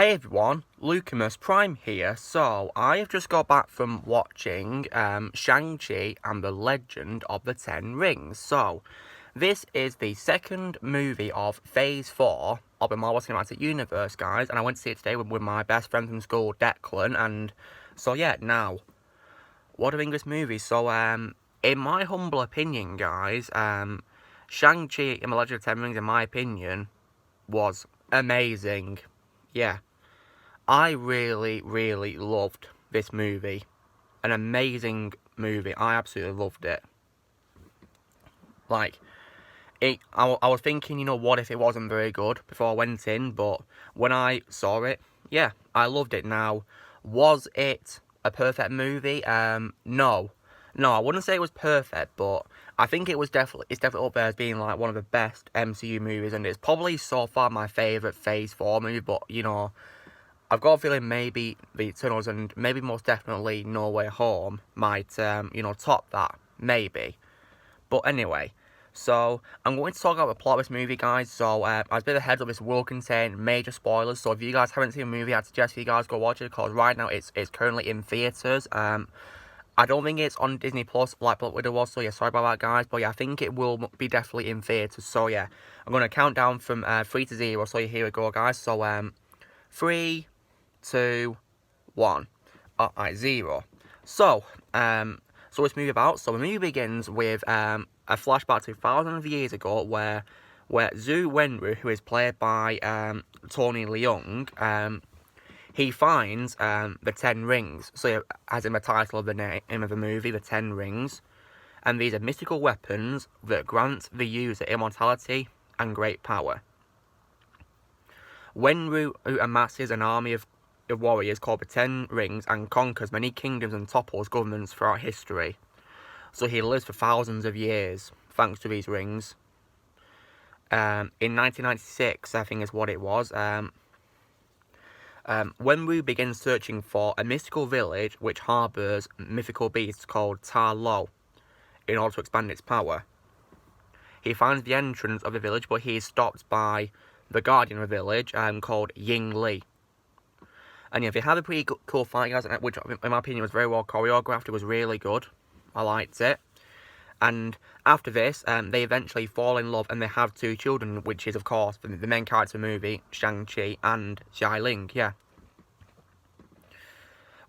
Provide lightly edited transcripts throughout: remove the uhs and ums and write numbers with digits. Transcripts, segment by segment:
Hey everyone, Lucamus Prime here. So, I have just got back from watching Shang-Chi and the Legend of the Ten Rings. So, this is the second movie of Phase 4 of the Marvel Cinematic Universe, guys. And I went to see it today with my best friend from school, Declan. And so, yeah, now, what do I think of this movie? So, in my humble opinion, guys, Shang-Chi and the Legend of the Ten Rings, in my opinion, was amazing. Yeah. I really, really loved this movie. An amazing movie. I absolutely loved it. Like, I was thinking, what if it wasn't very good before I went in, but when I saw it, yeah, I loved it. Now, was it a perfect movie? No. No, I wouldn't say it was perfect, but I think it's definitely up there as being like one of the best MCU movies, and it's probably so far my favourite Phase 4 movie, but, I've got a feeling maybe The Eternals and maybe most definitely No Way Home might, top that. Maybe. But anyway, so I'm going to talk about the plot of this movie, guys. So, as a bit of a heads up, this will contain major spoilers. So, if you guys haven't seen the movie, I'd suggest you guys go watch it, because right now it's currently in theatres. I don't think it's on Disney Plus like Black Widow was, so yeah, sorry about that, guys. But yeah, I think it will be definitely in theatres. So yeah, I'm going to count down from 3 to 0. So here we go, guys. So 3, 2, 1. Alright, 0. So what's the movie about? So the movie begins with a flashback to thousands of years ago where Zhu Wenwu, who is played by Tony Leung, he finds the Ten Rings. So as in the title of the name of the movie, the Ten Rings. And these are mystical weapons that grant the user immortality and great power. Wenwu amasses an army of warriors called the Ten Rings and conquers many kingdoms and topples governments throughout history. So he lives for thousands of years thanks to these rings. In 1996, I think is what it was, Wenwu begins searching for a mystical village which harbours mythical beasts called Ta Lo in order to expand its power. He finds the entrance of the village, but he is stopped by the guardian of the village called Ying Li. And yeah, they had a pretty cool fight, guys, which in my opinion was very well choreographed. It was really good. I liked it. And after this, they eventually fall in love and they have 2 children, which is, of course, the main character of the movie, Shang-Chi and Xialing, yeah.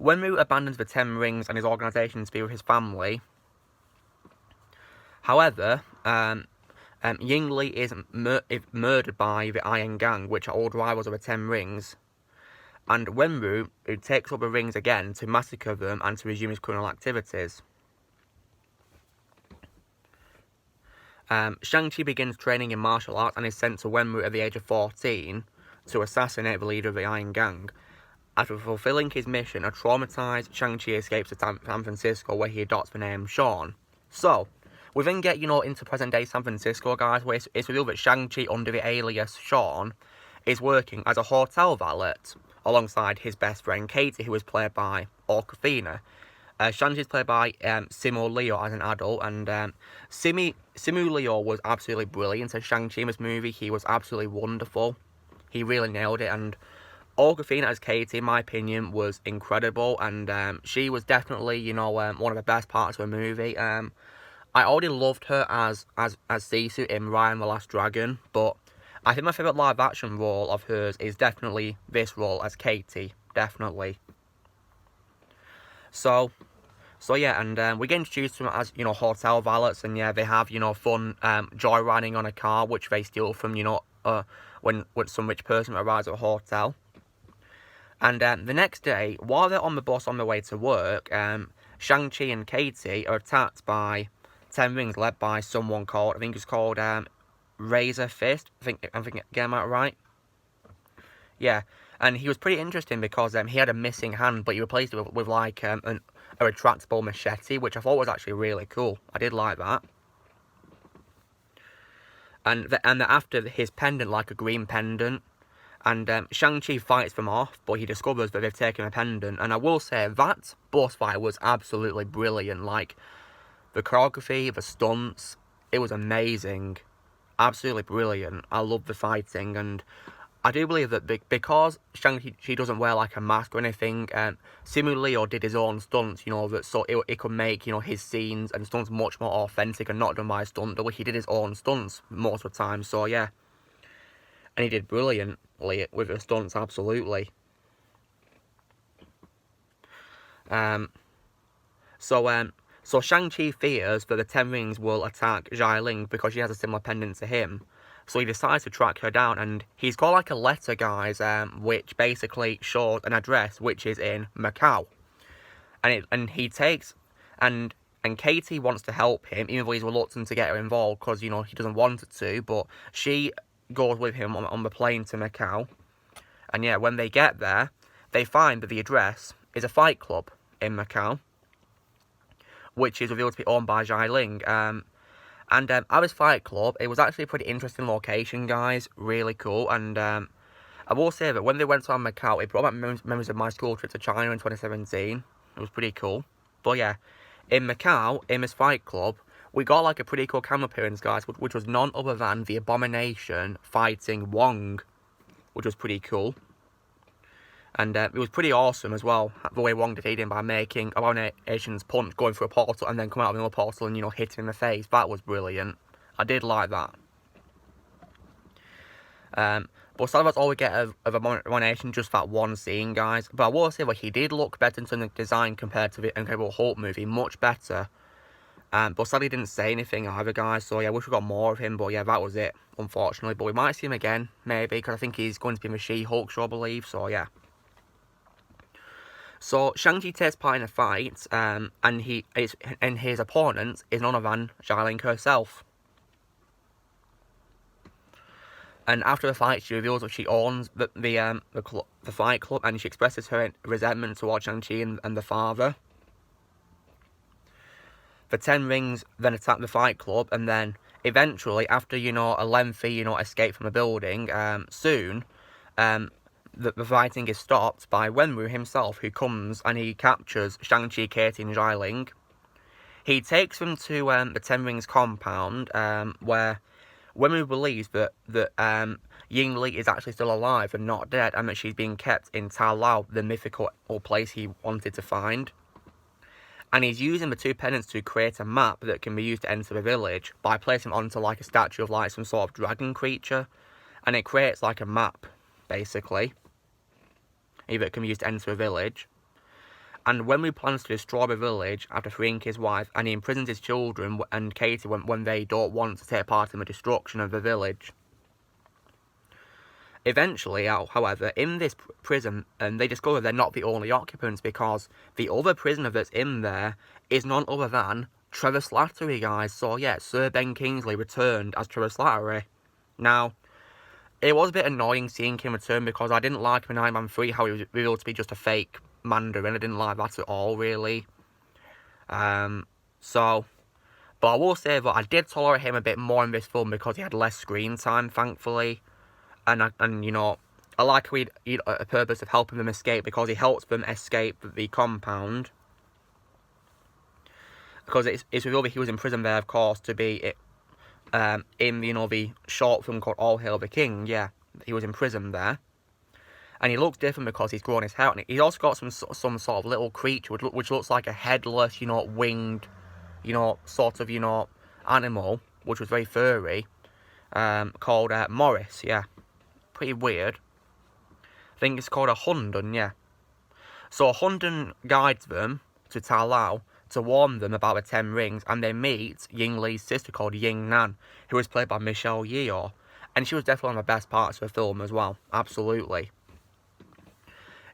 Wenwu abandons the Ten Rings and his organisation to be with his family. However, Ying Li is murdered by the Iron Gang, which are old rivals of the Ten Rings. And Wenwu, who takes up the rings again to massacre them and to resume his criminal activities. Shang-Chi begins training in martial arts and is sent to Wenwu at the age of 14 to assassinate the leader of the Iron Gang. After fulfilling his mission, a traumatized Shang-Chi escapes to San Francisco, where he adopts the name Sean. So, we then get, into present-day San Francisco, guys, where it's revealed that Shang-Chi, under the alias Sean, is working as a hotel valet alongside his best friend Katie, who is played by Awkwafina. Shang-Chi is played by Simu Liu as an adult, and Simu Liu was absolutely brilliant as Shang-Chi in this movie. He was absolutely wonderful. He really nailed it, and Awkwafina as Katie, in my opinion, was incredible, and she was definitely, one of the best parts of the movie. I already loved her as Sisu in Raya and the Last Dragon, but I think my favourite live-action role of hers is definitely this role as Katie, definitely. So yeah, and we get introduced to them as, hotel valets, and yeah, they have, fun joyriding on a car, which they steal from, when some rich person arrives at a hotel. And the next day, while they're on the bus on their way to work, Shang-Chi and Katie are attacked by Ten Rings, led by someone called, I think it's called Razor Fist. I think getting that right. Yeah, and he was pretty interesting because he had a missing hand, but he replaced it with like a retractable machete, which I thought was actually really cool. I did like that. And after his pendant, like a green pendant, and Shang-Chi fights them off, but he discovers that they've taken a pendant. And I will say that boss fight was absolutely brilliant. Like, the choreography, the stunts, it was amazing. Absolutely brilliant. I love the fighting, and I do believe that because Shang-Chi doesn't wear like a mask or anything, Simu Liu did his own stunts, you know, that so it could make, you know, his scenes and stunts much more authentic and not done by a stunt double. He did his own stunts most of the time, so yeah. And he did brilliantly with the stunts, absolutely. So Shang-Chi fears that the Ten Rings will attack Jai Ling because she has a similar pendant to him. So he decides to track her down, and he's got like a letter, guys, which basically shows an address which is in Macau. And he takes, and Katie wants to help him, even though he's reluctant to get her involved because, you know, he doesn't want her to, but she goes with him on the plane to Macau. And yeah, when they get there, they find that the address is a fight club in Macau, which is revealed to be owned by Jai Ling. At this fight club, it was actually a pretty interesting location, guys. Really cool. And I will say that when they went to Macau, it brought back memories of my school trip to China in 2017. It was pretty cool. But yeah, in Macau, in this fight club, we got like a pretty cool camera appearance, guys, which was none other than the Abomination fighting Wong, which was pretty cool. And it was pretty awesome as well, the way Wong defeated him by making Abomination's punch going through a portal and then coming out of another portal and, you know, hitting him in the face. That was brilliant. I did like that. But sadly, that's all we get of Abomination, just that one scene, guys. But I will say that he did look better in terms of design compared to the Incredible Hulk movie, much better. But sadly, he didn't say anything either, guys. So yeah, I wish we got more of him. But yeah, that was it, unfortunately. But we might see him again, maybe, because I think he's going to be in the She-Hulk show, I believe. So yeah. So Shang-Chi takes part in a fight, and his opponent is none other than Jai Ling herself. And after the fight, she reveals that she owns the fight club, and she expresses her resentment towards Shang-Chi and the father. The Ten Rings then attack the fight club, and then eventually, after, you know, a lengthy, you know, escape from the building, soon, the fighting is stopped by Wenwu himself, who comes and he captures Shang-Chi, Katie, and Jai Ling. He takes them to the Ten Rings compound, where Wenwu believes that Ying Li is actually still alive and not dead, and that she's being kept in Ta Lao, the mythical place he wanted to find. And he's using the two pendants to create a map that can be used to enter the village by placing it onto like a statue of like some sort of dragon creature, and it creates like a map, basically. Either it can be used to enter a village. And Wenwu plans to destroy the village after freeing his wife, and he imprisons his children and Katie when they don't want to take part in the destruction of the village. Eventually, however, in this prison, they discover they're not the only occupants, because the other prisoner that's in there is none other than Trevor Slattery, guys. So yeah, Sir Ben Kingsley returned as Trevor Slattery. Now, it was a bit annoying seeing him return, because I didn't like him in Iron Man 3 how he was revealed to be just a fake Mandarin. I didn't like that at all, really. But I will say that I did tolerate him a bit more in this film because he had less screen time, thankfully. And you know, I like how he a purpose of helping them escape, because he helps them escape the compound. Because it's revealed that he was in prison there, of course, to be in, you know, the short film called All Hail the King. Yeah, he was in prison there. And he looks different because he's grown his hair. And he's also got some sort of little creature which looks like a headless, you know, winged, you know, sort of, you know, animal, which was very furry, called Morris. Yeah, pretty weird. I think it's called a Hundun. Yeah. So a Hundun guides them to Ta Lao to warn them about the Ten Rings, and they meet Ying Li's sister called Ying Nan, who was played by Michelle Yeoh, and she was definitely one of the best parts of the film as well. Absolutely.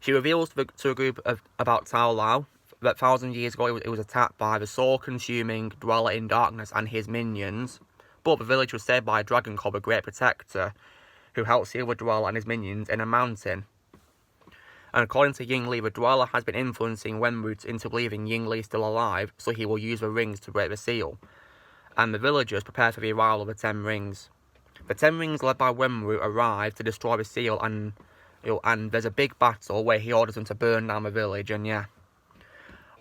She reveals to a group about Ta Lao that 1,000 years ago it was attacked by the soul-consuming Dweller in Darkness and his minions, but the village was saved by a dragon called the Great Protector, who helped seal the Dweller and his minions in a mountain. And according to Ying Li, the Dweller has been influencing Wenwu into believing Ying Li is still alive, so he will use the rings to break the seal. And the villagers prepare for the arrival of the Ten Rings. The Ten Rings, led by Wenwu, arrive to destroy the seal, and there's a big battle where he orders them to burn down the village, and yeah.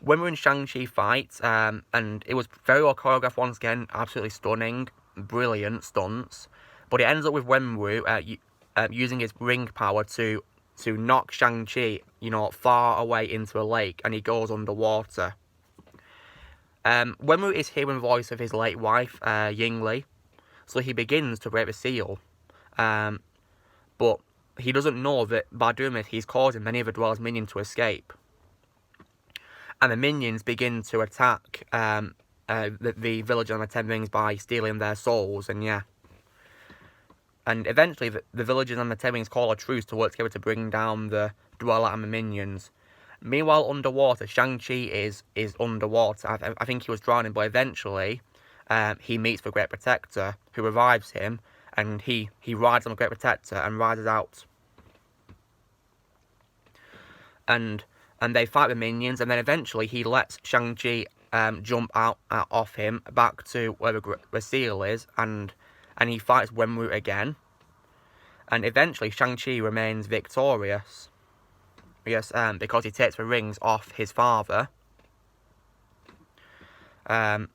Wenwu and Shang-Chi fight, and it was very well choreographed once again, absolutely stunning, brilliant stunts. But it ends up with Wenwu using his ring power to knock Shang-Chi, you know, far away into a lake, and he goes underwater. Wenwu is hearing the voice of his late wife, Yingli, so he begins to break the seal. But he doesn't know that by doing this, he's causing many of the Dweller's minions to escape. And the minions begin to attack the villagers on the Ten Rings by stealing their souls, and yeah. And eventually, the villagers on the Ten Rings call a truce to work together to bring down the Dweller and the minions. Meanwhile, underwater, Shang-Chi is underwater. I think he was drowning, but eventually, he meets the Great Protector, who revives him, and he rides on the Great Protector and rises out. And they fight the minions, and then eventually he lets Shang-Chi jump out off him back to where the seal is, and he fights Wenwu again. And eventually Shang-Chi remains victorious. Yes, because he takes the rings off his father. And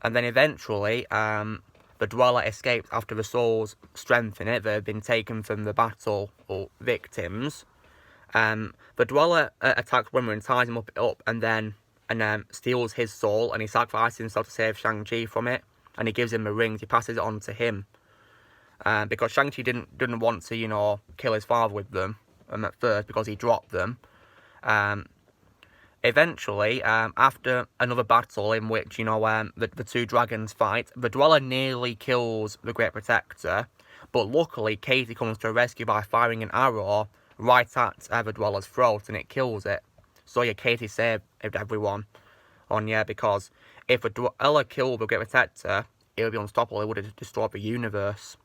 then eventually, the Dweller escapes after the souls strengthen it that have been taken from the battle or victims. The Dweller attacks Wenwu and ties him up and then steals his soul, and he sacrifices himself to save Shang-Chi from it. And he gives him the rings. He passes it on to him. Because Shang-Chi didn't want to, you know, kill his father with them at first because he dropped them. Eventually, after another battle in which, you know, the two dragons fight, the Dweller nearly kills the Great Protector, but luckily Katie comes to rescue by firing an arrow right at the Dweller's throat, and it kills it. So yeah, Katie saved everyone. Because if the Dweller killed the Great Protector, it would be unstoppable. It would have destroyed the universe.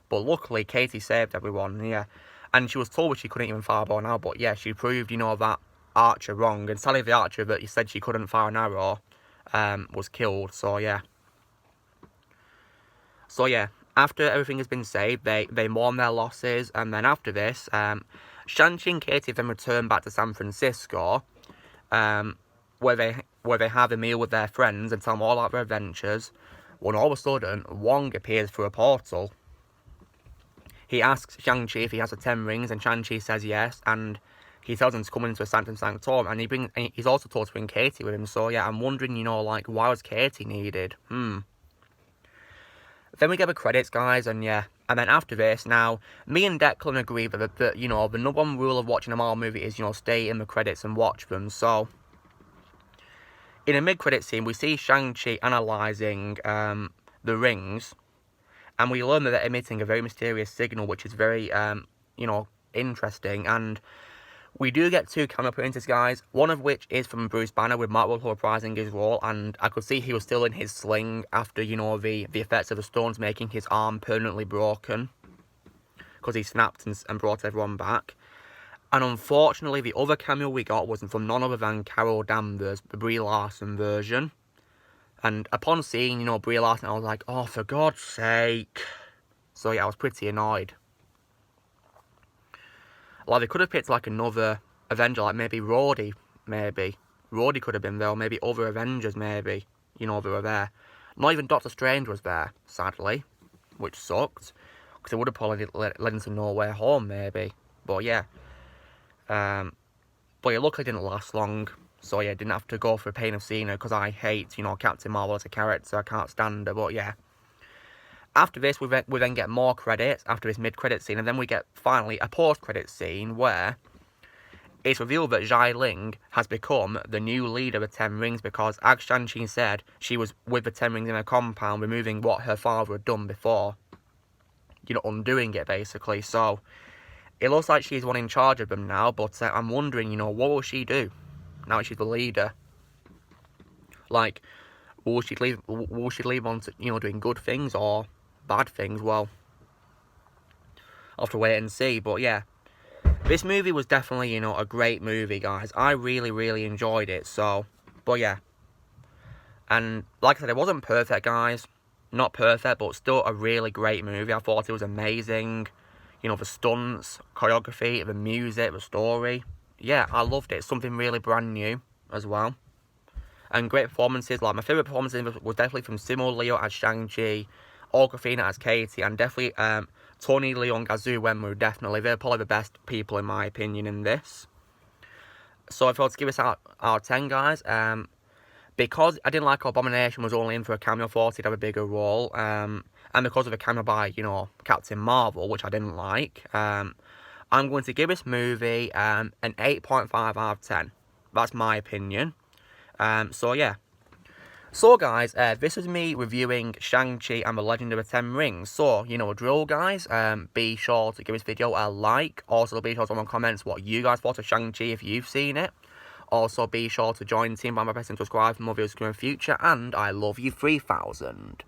But luckily, Katie saved everyone, yeah. And she was told that she couldn't even fire a bow and arrow, but yeah, she proved, you know, that archer wrong. And sadly, the archer that you said she couldn't fire an arrow was killed, so yeah. So yeah, after everything has been saved, they mourn their losses, and then after this, Shang-Chi and Katie then return back to San Francisco, where they have a meal with their friends and tell them all about their adventures, when all of a sudden, Wong appears through a portal. He asks Shang-Chi if he has the 10 rings, and Shang-Chi says yes, and he tells him to come into a Sanctum Sanctorum, and he's also told to bring Katie with him, so yeah, I'm wondering, you know, like, why was Katie needed? Then we get the credits, guys, and yeah, and then after this, now, me and Declan agree that you know, the number one rule of watching a Marvel movie is, you know, stay in the credits and watch them, so in a mid-credit scene, we see Shang-Chi analysing the rings, and we learn that they're emitting a very mysterious signal, which is very, you know, interesting. And we do get 2 cameo appearances, guys. One of which is from Bruce Banner, with Mark Ruffalo reprising his role. And I could see he was still in his sling after, you know, the effects of the stones making his arm permanently broken, because he snapped and brought everyone back. And unfortunately, the other cameo we got was from none other than Carol Danvers, the Brie Larson version. And upon seeing, you know, Brie Larson, I was like, oh, for God's sake. So yeah, I was pretty annoyed. Like, they could have picked, like, another Avenger, like maybe Rhodey, maybe. Rhodey could have been there, or maybe other Avengers, maybe. You know, they were there. Not even Doctor Strange was there, sadly. Which sucked. Because it would have probably led into No Way Home, maybe. But yeah. But yeah, luckily it didn't last long. So yeah, didn't have to go for a pain of seeing her, because I hate, you know, Captain Marvel as a character. I can't stand her, but yeah. After this, we then get more credits, after this mid-credit scene, and then we get, finally, a post-credit scene where it's revealed that Zhai Ling has become the new leader of the Ten Rings, because, as Shang-Chi said, she was with the Ten Rings in her compound, removing what her father had done before. You know, undoing it, basically. So, it looks like she's one in charge of them now, but I'm wondering, you know, what will she do now that she's the leader? Like, will she leave on to, you know, doing good things or bad things? Well, I'll have to wait and see. But yeah, this movie was definitely, you know, a great movie, guys. I really, really enjoyed it. So, but yeah. And like I said, it wasn't perfect, guys. Not perfect, but still a really great movie. I thought it was amazing. You know, the stunts, choreography, the music, the story. Yeah, I loved it. Something really brand new as well. And great performances. Like, my favourite performance was definitely from Simu Liu as Shang-Chi, Awkwafina as Katie, and definitely Tony Leung, Kazu Wenwu, definitely. They're probably the best people, in my opinion, in this. So if I was to give this out of 10, guys, because I didn't like Abomination was only in for a cameo, thought he'd have a bigger role, and because of a cameo by, you know, Captain Marvel, which I didn't like, I'm going to give this movie an 8.5 out of 10. That's my opinion. So yeah. So guys, this is me reviewing Shang-Chi and the Legend of the Ten Rings. So, you know, drill guys, be sure to give this video a like. Also, be sure to leave in the comments what you guys thought of Shang-Chi if you've seen it. Also, be sure to join the team by pressing subscribe for more videos in the future. And I love you 3000.